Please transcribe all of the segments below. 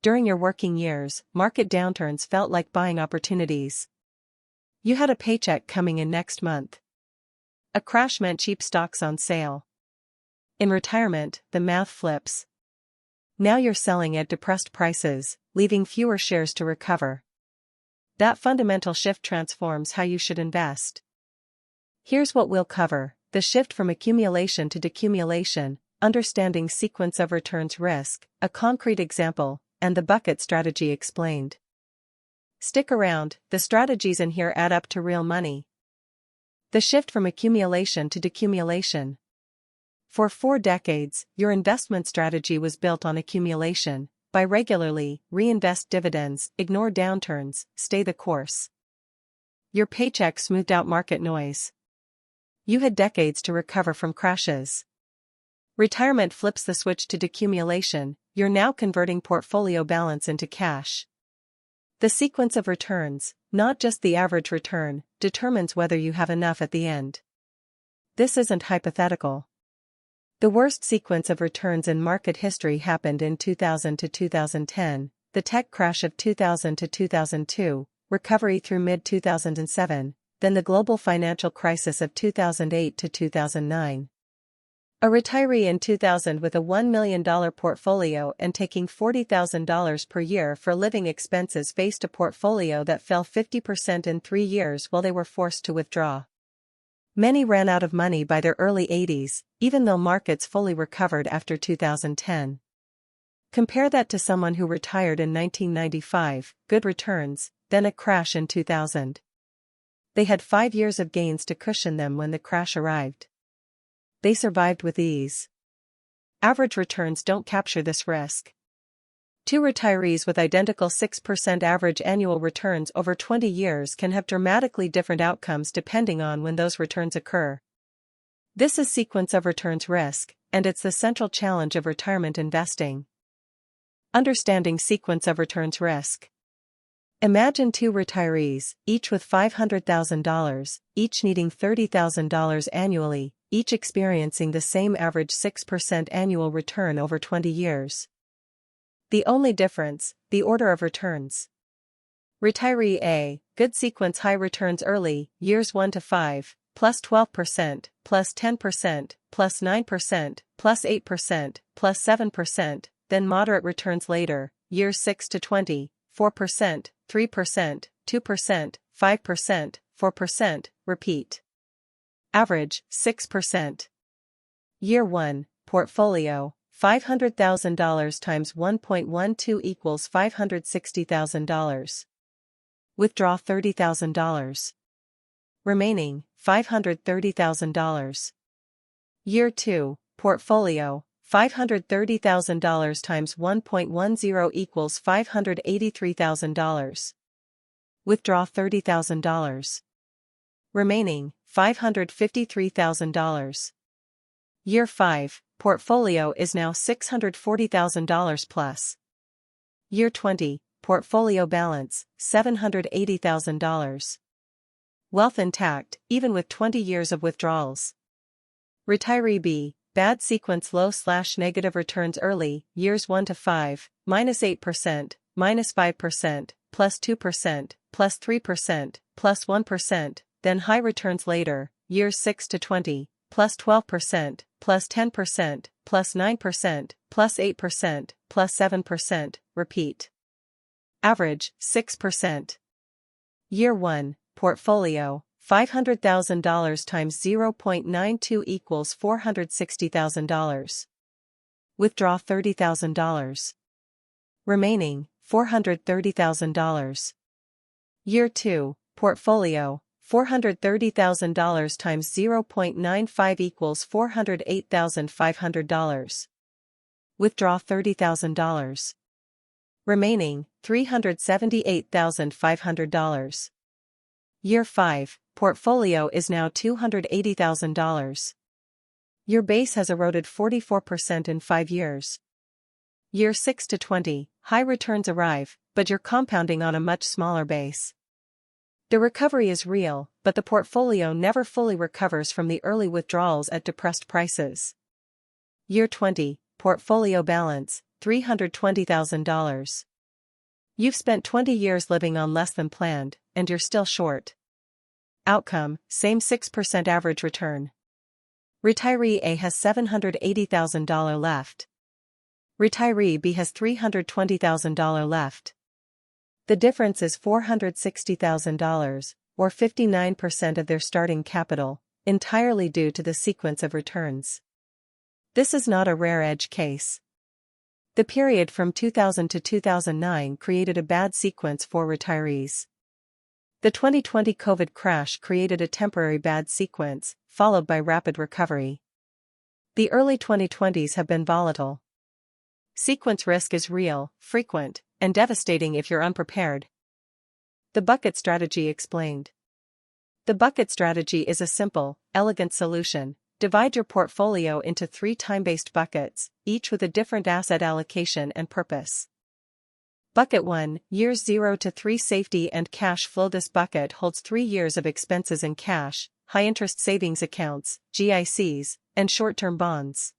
During your working years, market downturns felt like buying opportunities. You had a paycheck coming in next month. A crash meant cheap stocks on sale. In retirement, the math flips. Now you're selling at depressed prices, leaving fewer shares to recover. That fundamental shift transforms how you should invest. Here's what we'll cover: the shift from accumulation to decumulation, understanding sequence of returns risk, a concrete example, and the bucket strategy explained. Stick around, the strategies in here add up to real money. The shift from accumulation to decumulation. For 4 decades, your investment strategy was built on accumulation. Buy regularly, reinvest dividends, ignore downturns, stay the course. Your paycheck smoothed out market noise. You had decades to recover from crashes. Retirement flips the switch to decumulation. You're now converting portfolio balance into cash. The sequence of returns, not just the average return, determines whether you have enough at the end. This isn't hypothetical. The worst sequence of returns in market history happened in 2000 to 2010, the tech crash of 2000 to 2002, recovery through mid-2007, then the global financial crisis of 2008 to 2009. A retiree in 2000 with a $1 million portfolio and taking $40,000 per year for living expenses faced a portfolio that fell 50% in 3 years while they were forced to withdraw. Many ran out of money by their early 80s, even though markets fully recovered after 2010. Compare that to someone who retired in 1995, good returns, then a crash in 2000. They had 5 years of gains to cushion them when the crash arrived. They survived with ease. Average returns don't capture this risk. 2 retirees with identical 6% average annual returns over 20 years can have dramatically different outcomes depending on when those returns occur. This is sequence of returns risk, and it's the central challenge of retirement investing. Understanding sequence of returns risk. Imagine 2 retirees, each with $500,000, each needing $30,000 annually, each experiencing the same average 6% annual return over 20 years. The only difference, the order of returns. Retiree A, good sequence, high returns early, years 1 to 5, plus 12%, plus 10%, plus 9%, plus 8%, plus 7%, then moderate returns later, years 6 to 20, 4%, 3%, 2%, 5%, 4%, repeat. Average, 6%. Year 1, portfolio, $500,000 times 1.12 equals $560,000. Withdraw $30,000. Remaining, $530,000. Year 2, portfolio, $530,000 times 1.10 equals $583,000. Withdraw $30,000. Remaining, $553,000. Year 5, portfolio is now $640,000 plus. Year 20, portfolio balance, $780,000. Wealth intact, even with 20 years of withdrawals. Retiree B, bad sequence, low/negative returns early, years 1 to 5, minus 8%, minus 5%, plus 2%, plus 3%, plus 1%, then high returns later, years 6 to 20, plus 12%, plus 10%, plus 9%, plus 8%, plus 7%, repeat. Average, 6%. Year 1, portfolio, $500,000 times 0.92 equals $460,000. Withdraw $30,000. Remaining, $430,000. Year 2, portfolio, $430,000 times 0.95 equals $408,500. Withdraw $30,000. Remaining, $378,500. Year 5, portfolio is now $280,000. Your base has eroded 44% in 5 years. Year 6 to 20, high returns arrive, but you're compounding on a much smaller base. The recovery is real, but the portfolio never fully recovers from the early withdrawals at depressed prices. Year 20, portfolio balance, $320,000. You've spent 20 years living on less than planned, and you're still short. Outcome, same 6% average return. Retiree A has $780,000 left. Retiree B has $320,000 left. The difference is $460,000, or 59% of their starting capital, entirely due to the sequence of returns. This is not a rare edge case. The period from 2000 to 2009 created a bad sequence for retirees. The 2020 COVID crash created a temporary bad sequence, followed by rapid recovery. The early 2020s have been volatile. Sequence risk is real, frequent, and devastating if you're unprepared. The bucket strategy explained. The bucket strategy is a simple, elegant solution. Divide your portfolio into 3 time-based buckets, each with a different asset allocation and purpose. Bucket 1, years 0 to 3 safety and cash flow. This bucket holds 3 years of expenses in cash, high-interest savings accounts, GICs, and short-term bonds.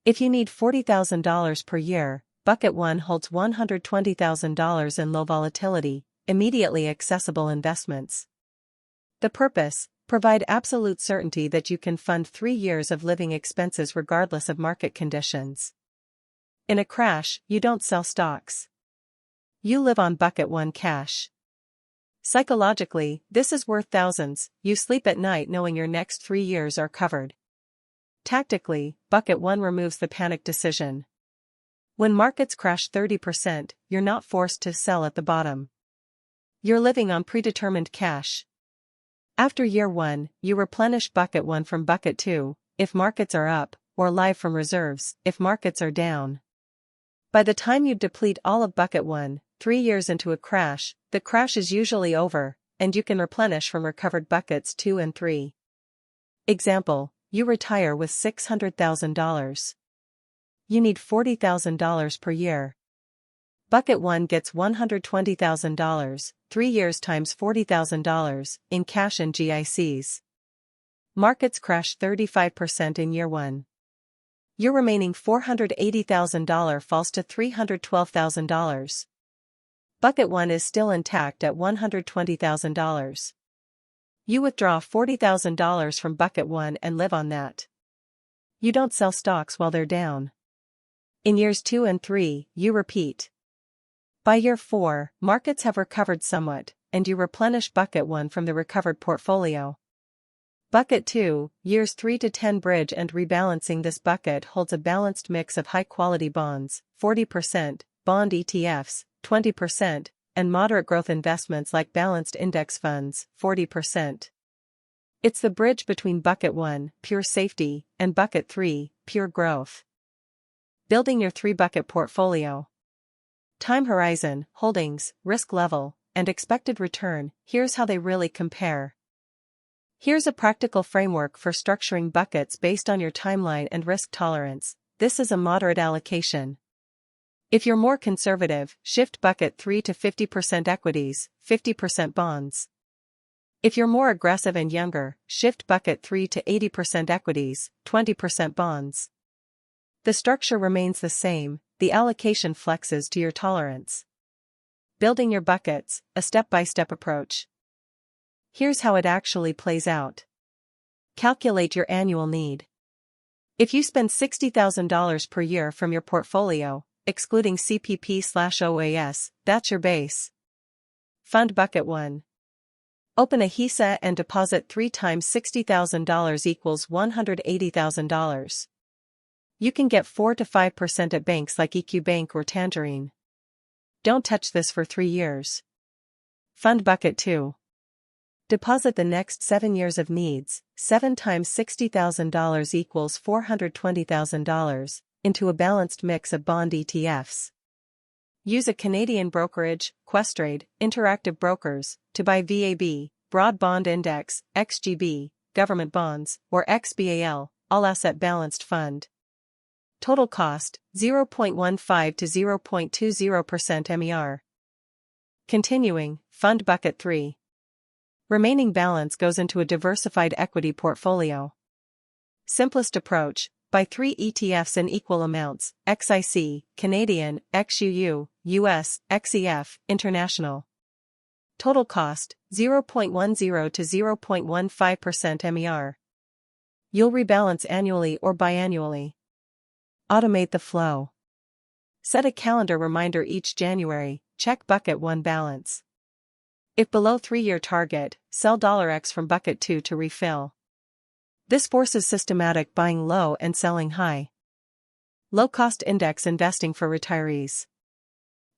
If you need $40,000 per year, Bucket 1 holds $120,000 in low volatility, immediately accessible investments. The purpose: provide absolute certainty that you can fund 3 years of living expenses regardless of market conditions. In a crash, you don't sell stocks. You live on Bucket 1 cash. Psychologically, this is worth thousands. You sleep at night knowing your next 3 years are covered. Tactically, Bucket 1 removes the panic decision. When markets crash 30%, you're not forced to sell at the bottom. You're living on predetermined cash. After year 1, you replenish Bucket 1 from Bucket 2, if markets are up, or live from reserves, if markets are down. By the time you deplete all of Bucket 1, 3 years into a crash, the crash is usually over, and you can replenish from recovered Buckets 2 and 3. Example: you retire with $600,000. You need $40,000 per year. Bucket 1 gets $120,000, 3 years times $40,000, in cash and GICs. Markets crash 35% in year 1. Your remaining $480,000 falls to $312,000. Bucket 1 is still intact at $120,000. You withdraw $40,000 from Bucket 1 and live on that. You don't sell stocks while they're down. In years 2 and 3, you repeat. By year 4, markets have recovered somewhat, and you replenish Bucket 1 from the recovered portfolio. Bucket 2, years 3 to 10 bridge and rebalancing. This bucket holds a balanced mix of high-quality bonds, 40%, bond ETFs, 20%, and moderate growth investments like balanced index funds, 40%. It's the bridge between Bucket 1, pure safety, and Bucket 3, pure growth. Building your 3-bucket portfolio. Time horizon, holdings, risk level, and expected return. Here's how they really compare. Here's a practical framework for structuring buckets based on your timeline and risk tolerance. This is a moderate allocation. If you're more conservative, shift Bucket 3 to 50% equities, 50% bonds. If you're more aggressive and younger, shift Bucket 3 to 80% equities, 20% bonds. The structure remains the same, the allocation flexes to your tolerance. Building your buckets, a step-by-step approach. Here's how it actually plays out. Calculate your annual need. If you spend $60,000 per year from your portfolio, excluding CPP/OAS, that's your base. Fund Bucket 1. Open a HISA and deposit 3 times $60,000 equals $180,000. You can get 4 to 5% at banks like EQ Bank or Tangerine. Don't touch this for 3 years. Fund Bucket 2. Deposit the next 7 years of needs, 7 times $60,000 equals $420,000, into a balanced mix of bond ETFs. Use a Canadian brokerage, Questrade, Interactive Brokers, to buy VAB, Broad Bond Index, XGB, Government Bonds, or XBAL, All-Asset Balanced Fund. Total cost, 0.15 to 0.20% MER. Continuing, Fund Bucket 3. Remaining balance goes into a diversified equity portfolio. Simplest approach, Buy 3 ETFs in equal amounts: XIC, Canadian, XUU, US, XEF, International. Total cost, 0.10 to 0.15% MER. You'll rebalance annually or biannually. Automate the flow. Set a calendar reminder each January, check Bucket 1 balance. If below 3-year target, sell $X from Bucket 2 to refill. This forces systematic buying low and selling high. Low-cost index investing for retirees.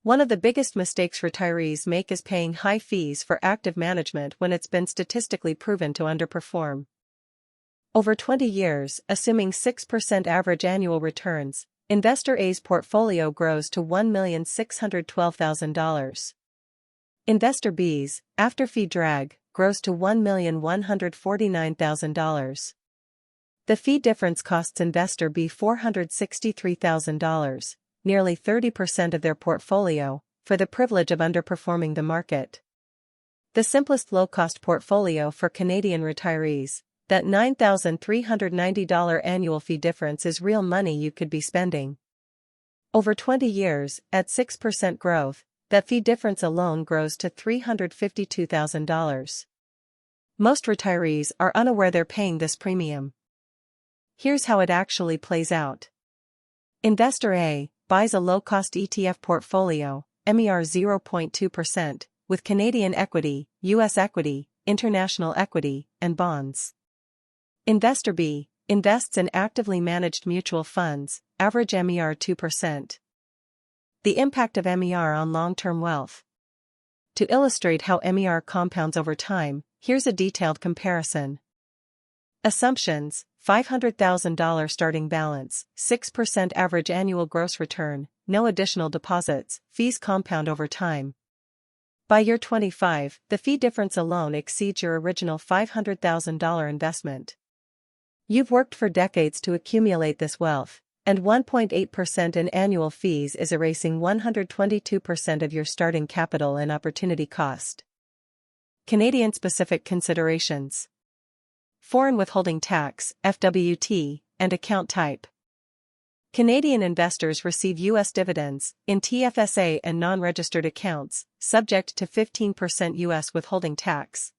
One of the biggest mistakes retirees make is paying high fees for active management when it's been statistically proven to underperform. Over 20 years, assuming 6% average annual returns, Investor A's portfolio grows to $1,612,000. Investor B's, after fee drag, grows to $1,149,000. The fee difference costs Investor B $463,000, nearly 30% of their portfolio, for the privilege of underperforming the market. The simplest low-cost portfolio for Canadian retirees, that $9,390 annual fee difference is real money you could be spending. Over 20 years, at 6% growth, that fee difference alone grows to $352,000. Most retirees are unaware they're paying this premium. Here's how it actually plays out. Investor A buys a low-cost ETF portfolio, MER 0.2%, with Canadian equity, US equity, international equity, and bonds. Investor B invests in actively managed mutual funds, average MER 2%. The impact of MER on long-term wealth. To illustrate how MER compounds over time, here's a detailed comparison. Assumptions: $500,000 starting balance, 6% average annual gross return, no additional deposits, fees compound over time. By year 25, the fee difference alone exceeds your original $500,000 investment. You've worked for decades to accumulate this wealth, and 1.8% in annual fees is erasing 122% of your starting capital and opportunity cost. Canadian-specific considerations. Foreign withholding tax, FWT, and account type. Canadian investors receive U.S. dividends, in TFSA and non-registered accounts, subject to 15% U.S. withholding tax.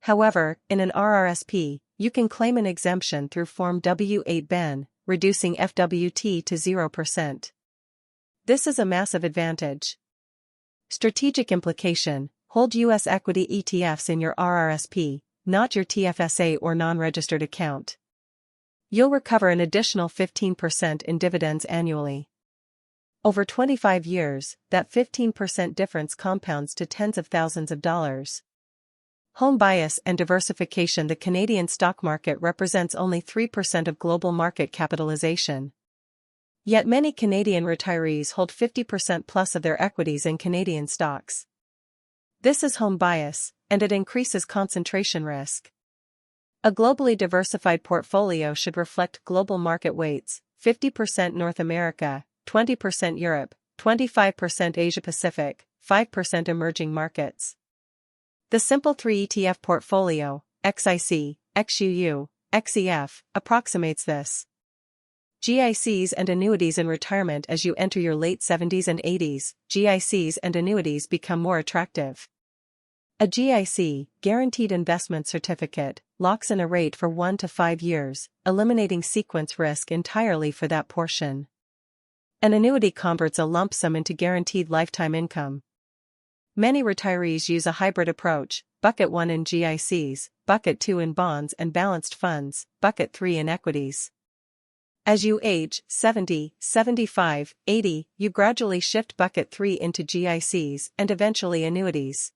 However, in an RRSP, you can claim an exemption through Form W-8-BEN, reducing FWT to 0%. This is a massive advantage. Strategic implication: hold U.S. equity ETFs in your RRSP, not your TFSA or non-registered account. You'll recover an additional 15% in dividends annually. Over 25 years, that 15% difference compounds to tens of thousands of dollars. Home bias and diversification. The Canadian stock market represents only 3% of global market capitalization. Yet many Canadian retirees hold 50% plus of their equities in Canadian stocks. This is home bias, and it increases concentration risk. A globally diversified portfolio should reflect global market weights: 50% North America, 20% Europe, 25% Asia Pacific, 5% emerging markets. The simple 3 ETF portfolio, XIC, XUU, XEF, approximates this. GICs and annuities in retirement. As you enter your late 70s and 80s, GICs and annuities become more attractive. A GIC, Guaranteed Investment Certificate, locks in a rate for 1 to 5 years, eliminating sequence risk entirely for that portion. An annuity converts a lump sum into guaranteed lifetime income. Many retirees use a hybrid approach: Bucket 1 in GICs, Bucket 2 in bonds and balanced funds, Bucket 3 in equities. As you age, 70, 75, 80, you gradually shift Bucket 3 into GICs and eventually annuities.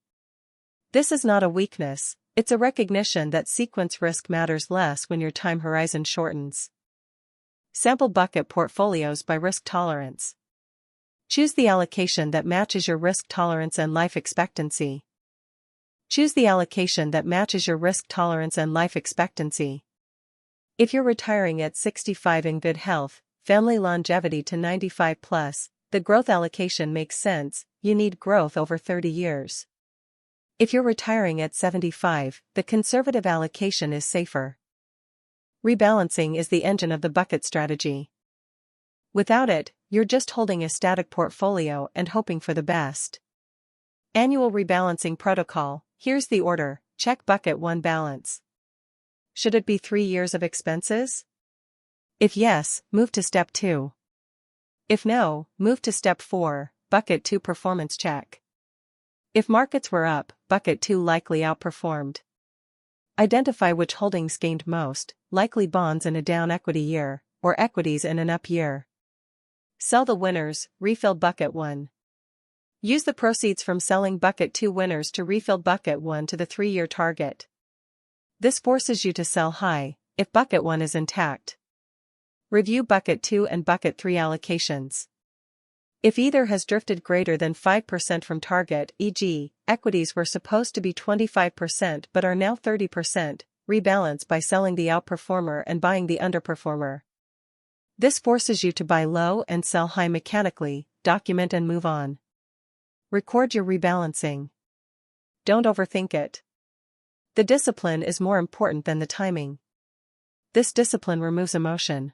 This is not a weakness, it's a recognition that sequence risk matters less when your time horizon shortens. Sample bucket portfolios by risk tolerance. Choose the allocation that matches your risk tolerance and life expectancy. Choose the allocation that matches your risk tolerance and life expectancy. If you're retiring at 65 in good health, family longevity to 95 plus, the growth allocation makes sense. You need growth over 30 years. If you're retiring at 75, the conservative allocation is safer. Rebalancing is the engine of the bucket strategy. Without it, you're just holding a static portfolio and hoping for the best. Annual rebalancing protocol. Here's the order. Check bucket 1 balance. Should it be 3 years of expenses? If yes, move to step 2. If no, move to step 4, bucket 2 performance check. If markets were up, bucket 2 likely outperformed. Identify which holdings gained most, likely bonds in a down equity year, or equities in an up year. Sell the winners, refill bucket 1. Use the proceeds from selling bucket 2 winners to refill bucket 1 to the 3-year target. This forces you to sell high, if bucket 1 is intact. Review bucket 2 and bucket 3 allocations. If either has drifted greater than 5% from target, e.g., equities were supposed to be 25% but are now 30%, rebalance by selling the outperformer and buying the underperformer. This forces you to buy low and sell high mechanically, document and move on. Record your rebalancing. Don't overthink it. The discipline is more important than the timing. This discipline removes emotion.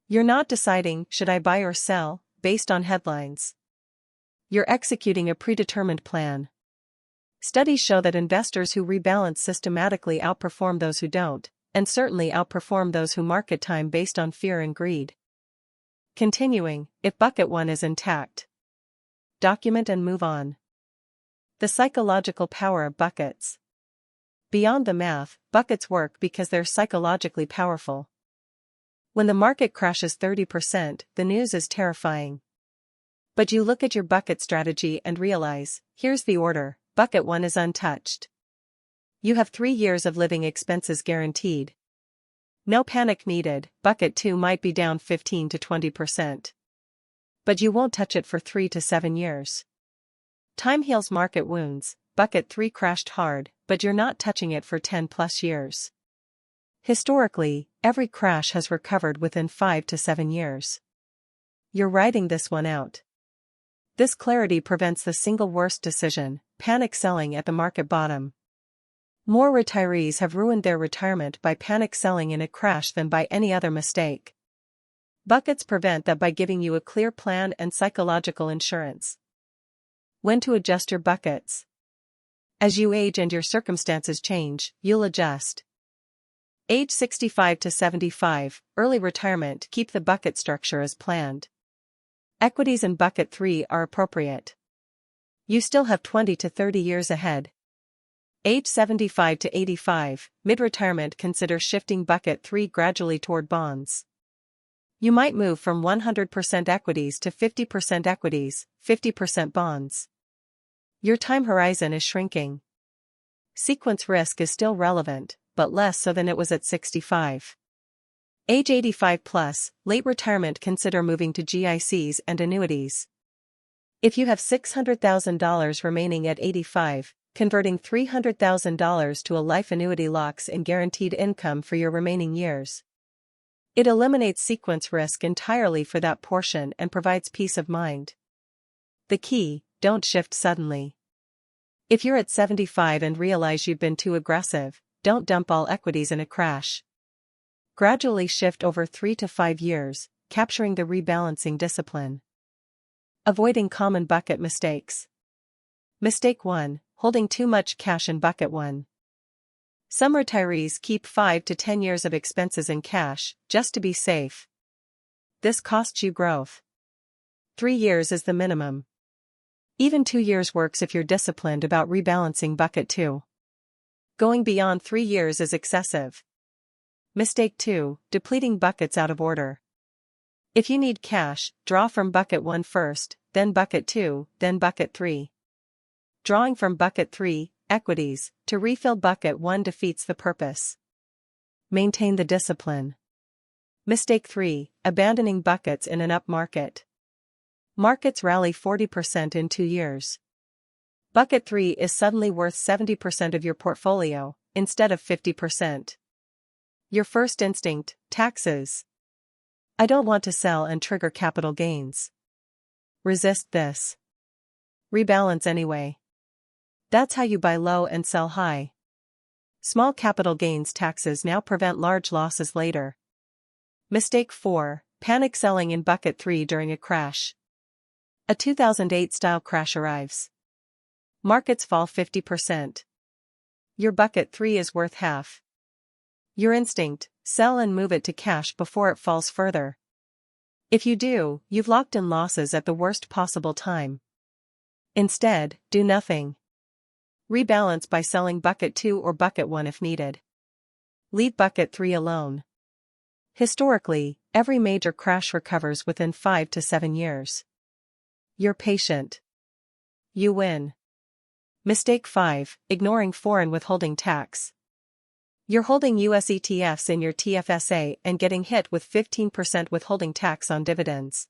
You're not deciding, should I buy or sell, based on headlines. You're executing a predetermined plan. Studies show that investors who rebalance systematically outperform those who don't, and certainly outperform those who market time based on fear and greed. Continuing, if bucket 1 is intact. Document and move on. The psychological power of buckets. Beyond the math, buckets work because they're psychologically powerful. When the market crashes 30%, the news is terrifying. But you look at your bucket strategy and realize, here's the order, bucket 1 is untouched. You have 3 years of living expenses guaranteed. No panic needed, bucket 2 might be down 15 to 20%. But you won't touch it for 3 to 7 years. Time heals market wounds, bucket 3 crashed hard, but you're not touching it for 10 plus years. Historically, every crash has recovered within 5 to 7 years. You're riding this one out. This clarity prevents the single worst decision, panic selling at the market bottom. More retirees have ruined their retirement by panic selling in a crash than by any other mistake. Buckets prevent that by giving you a clear plan and psychological insurance. When to adjust your buckets. As you age and your circumstances change, you'll adjust. Age 65 to 75, early retirement. Keep the bucket structure as planned. Equities in bucket 3 are appropriate. You still have 20 to 30 years ahead. Age 75 to 85, mid-retirement. Consider shifting bucket 3 gradually toward bonds. You might move from 100% equities to 50% equities, 50% bonds. Your time horizon is shrinking. Sequence risk is still relevant, but less so than it was at 65. Age 85 plus, late retirement. Consider moving to GICs and annuities. If you have $600,000 remaining at 85, converting $300,000 to a life annuity locks in guaranteed income for your remaining years. It eliminates sequence risk entirely for that portion and provides peace of mind. The key, don't shift suddenly. If you're at 75 and realize you've been too aggressive, don't dump all equities in a crash. Gradually shift over 3 to 5 years, capturing the rebalancing discipline. Avoiding common bucket mistakes. Mistake 1, holding too much cash in bucket 1. Some retirees keep 5 to 10 years of expenses in cash, just to be safe. This costs you growth. 3 years is the minimum. Even 2 years works if you're disciplined about rebalancing bucket 2. Going beyond 3 years is excessive. Mistake 2, depleting buckets out of order. If you need cash, draw from bucket 1 first, then bucket 2, then bucket 3. Drawing from bucket 3, equities, to refill bucket 1 defeats the purpose. Maintain the discipline. Mistake 3, abandoning buckets in an up market. Markets rally 40% in 2 years. Bucket 3 is suddenly worth 70% of your portfolio, instead of 50%. Your first instinct, taxes. I don't want to sell and trigger capital gains. Resist this. Rebalance anyway. That's how you buy low and sell high. Small capital gains taxes now prevent large losses later. Mistake 4. Panic selling in bucket 3 during a crash. A 2008-style crash arrives. Markets fall 50%. Your bucket 3 is worth half. Your instinct: sell and move it to cash before it falls further. If you do, you've locked in losses at the worst possible time. Instead, do nothing. Rebalance by selling bucket 2 or bucket 1 if needed. Leave bucket 3 alone. Historically, every major crash recovers within 5 to 7 years. You're patient. You win. Mistake 5. Ignoring foreign withholding tax. You're holding US ETFs in your TFSA and getting hit with 15% withholding tax on dividends.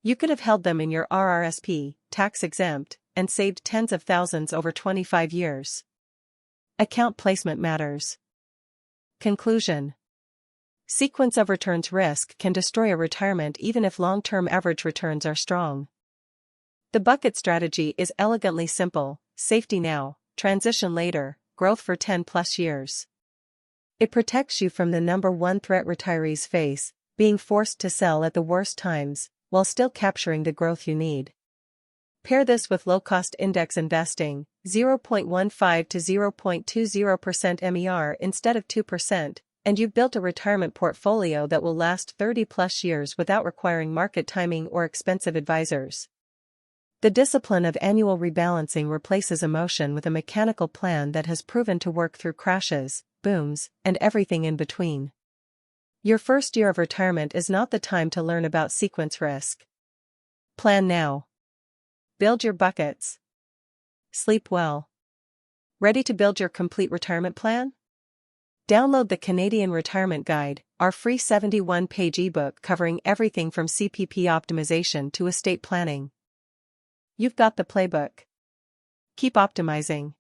You could have held them in your RRSP, tax-exempt, and saved tens of thousands over 25 years. Account placement matters. Conclusion. Sequence of returns risk can destroy a retirement even if long-term average returns are strong. The bucket strategy is elegantly simple: safety now, transition later, growth for 10+ years. It protects you from the number one threat retirees face, being forced to sell at the worst times, while still capturing the growth you need. Pair this with low-cost index investing, 0.15 to 0.20% MER instead of 2%, and you've built a retirement portfolio that will last 30+ years without requiring market timing or expensive advisors. The discipline of annual rebalancing replaces emotion with a mechanical plan that has proven to work through crashes, booms, and everything in between. Your first year of retirement is not the time to learn about sequence risk. Plan now. Build your buckets. Sleep well. Ready to build your complete retirement plan? Download the Canadian Retirement Guide, our free 71-page ebook covering everything from CPP optimization to estate planning. You've got the playbook. Keep optimizing.